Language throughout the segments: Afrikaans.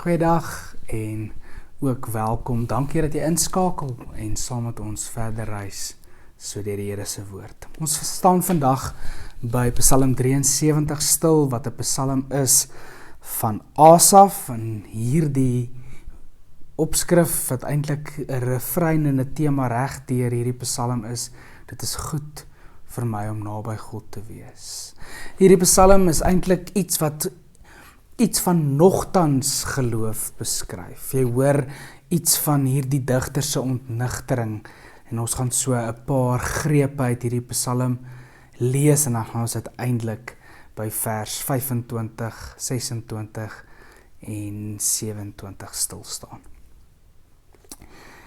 Goeiedag en ook welkom. Dankie dat jy inskakel en saam met ons verder reis so deur die Here se woord. Ons staan vandag by Psalm 73 stil, wat 'n psalm is van Asaf, en hierdie opskrif wat eintlik 'n refrein en 'n tema reg deur hierdie psalm is: dit is goed vir my om naby God te wees. Hierdie psalm is eintlik iets van nogtans geloof beskryf. Jy hoor iets van hierdie digter se ontnigtering, en ons gaan so 'n paar grepe uit hierdie psalm lees, en dan gaan ons uiteindelik by vers 25, 26 en 27 stil staan.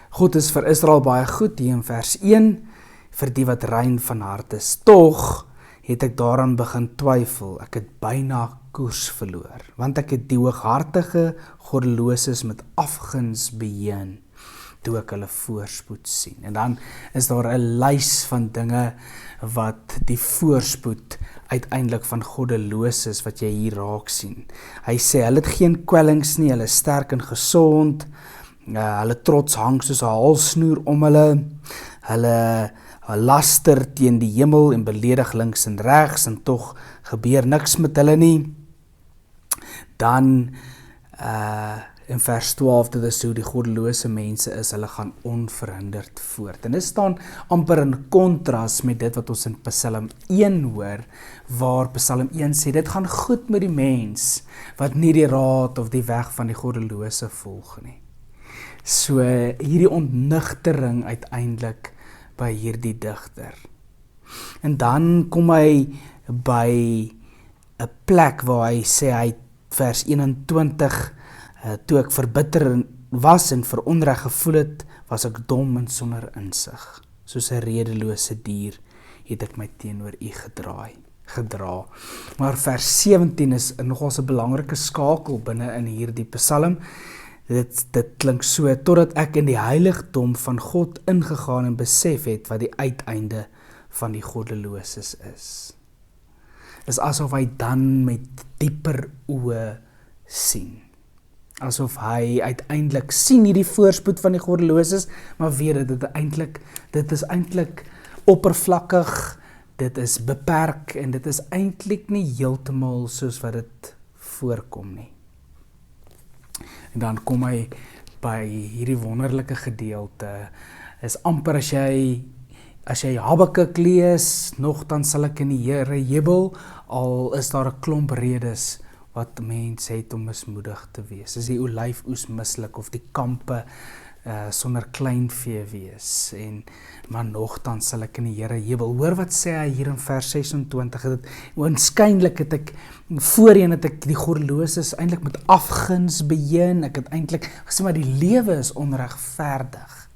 God is vir Israel baie goed, hier in vers 1, vir die wat rein van hart is. Tog het ek daaraan begin twyfel, ek het byna koers verloor, want ek het die hooghartige goddeloses met afguns beheen, toe ek hulle voorspoed sien. En dan is daar 'n lys van dinge wat die voorspoed uiteindelik van goddeloses wat jy hier raak sien. Hy sê, hulle het geen kwellings nie, hulle is sterk en gesond, hulle trots hang soos 'n halsnoer om hulle laster teen die hemel en beledig links en regs, en tog gebeur niks met hulle nie. Dan in vers 12, dit is hoe die goddelose mense is, hulle gaan onverhinderd voort. En dit staan amper in kontras met dit wat ons in Psalm 1 hoor, waar Psalm 1 sê, dit gaan goed met die mens, wat nie die raad of die weg van die goddelose volg nie. So hierdie ontnigtering uiteindelik by hierdie digter. En dan kom hy by 'n plek waar hy sê, hy vers 21, toe ek verbitter was en vir onreg gevoel het, was ek dom en sonder insig. Soos 'n redelose dier het ek my teenoor u gedra. Maar vers 17 is nogals 'n belangrike skakel binne in hierdie psalm. Dit klink so: totdat ek in die heiligdom van God ingegaan en besef het wat die uiteinde van die goddeloses is. Is asof hy dan met dieper oë sien. Asof hy uiteindelik sien hierdie voorspoed van die goddeloses, maar weet dit is eintlik oppervlakkig, dit is beperk, en dit is eintlik nie heeltemal soos wat dit voorkom nie. En dan kom hy by hierdie wonderlike gedeelte, is amper as jy Habakuk lees, nogtans sal ek in die Here jubel, al is daar 'n klomp redes wat mense het om mismoedig te wees. Is die olyfoes mislik, of die kampe sonder kleinvee wees, maar nogtans sal ek in die Here jubel. Hoor wat sê hy hier in vers 26, waarskynlik het ek voorheen die goddeloses eintlik met afguns beheen, ek het eintlik gesê, maar die lewe is onregverdig,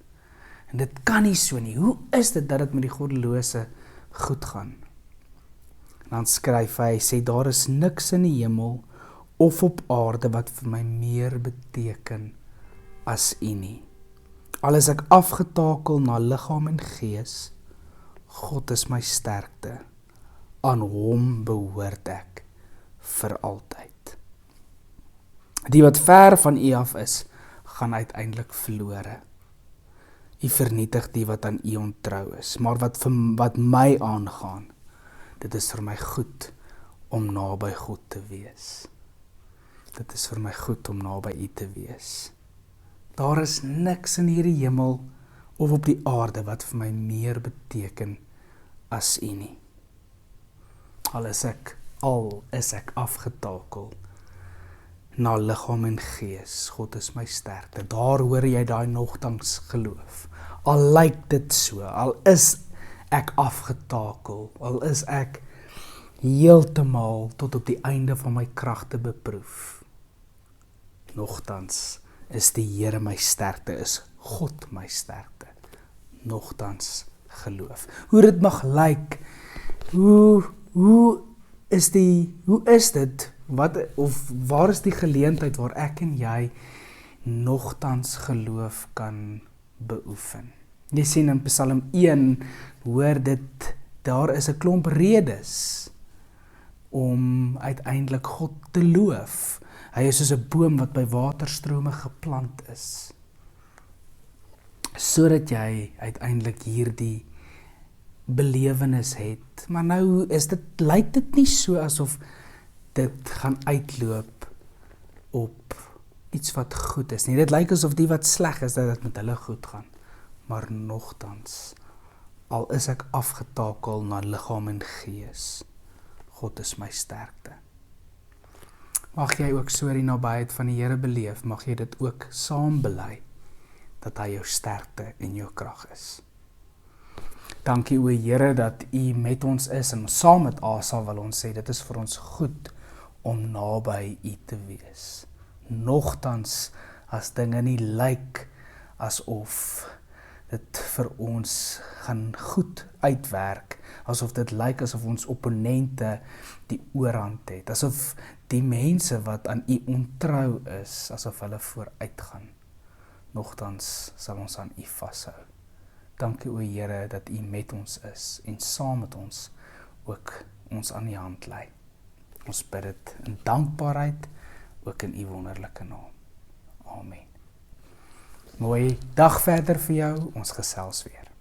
en dit kan nie so nie. Hoe is dit dat dit met die goddelose goed gaan? En dan skryf hy, sê, daar is niks in die hemel of op aarde wat vir my meer beteken as u nie. Al is ek afgetakel na liggaam en gees, God is my sterkte, aan hom behoort ek vir altyd. Die wat ver van u af is, gaan uiteindelik verlore. U vernietig die wat aan u ontrou is, maar wat my aangaan, dit is vir my goed om naby God te wees. Dit is vir my goed om naby u te wees. Daar is niks in hierdie hemel of op die aarde wat vir my meer beteken as u nie. Al is ek afgetakel na liggaam en gees, God is my sterkte. Daar hoor jy daai nogtans geloof. Al lyk dit so, al is ek afgetakel, al is ek heeltemal tot op die einde van my kragte beproef, nogtans is die Here my sterkte, is God my sterkte, nogtans geloof. Hoe dit mag lyk, hoe is dit, waar is die geleentheid waar ek en jy nogtans geloof kan beoefen? Jy sien in Psalm 1, hoor dit, daar is 'n klomp redes om uiteindelik God te loof. Hy is soos 'n boom wat by waterstrome geplant is, sodat jy uiteindelik hierdie belewenis het. Maar nou lyk dit nie so asof dit gaan uitloop op iets wat goed is nie. Dit lyk asof die wat sleg is, dat dit met hulle goed gaan. Maar nogtans, al is ek afgetakel na liggaam en gees, God is my sterkte. Mag jy ook so die nabyheid van die Here beleef, mag jy dit ook saam bely, dat hy jou sterkte en jou krag is. Dankie o Here dat U met ons is en saam met Asa wil ons sê, dit is vir ons goed om naby U te wees. Nogtans, as dinge nie lyk asof dit vir ons gaan goed uitwerk, asof dit lyk asof ons opponente die oorhand het, asof die mense wat aan U ontrou is, asof hulle vooruit gaan. Nogtans sal ons aan U vashou. Dankie o Here dat U met ons is en saam met ons ook ons aan die hand lei. Ons bid dit in dankbaarheid, ook in U wonderlike naam. Amen. Mooi dag verder vir jou, ons gesels weer.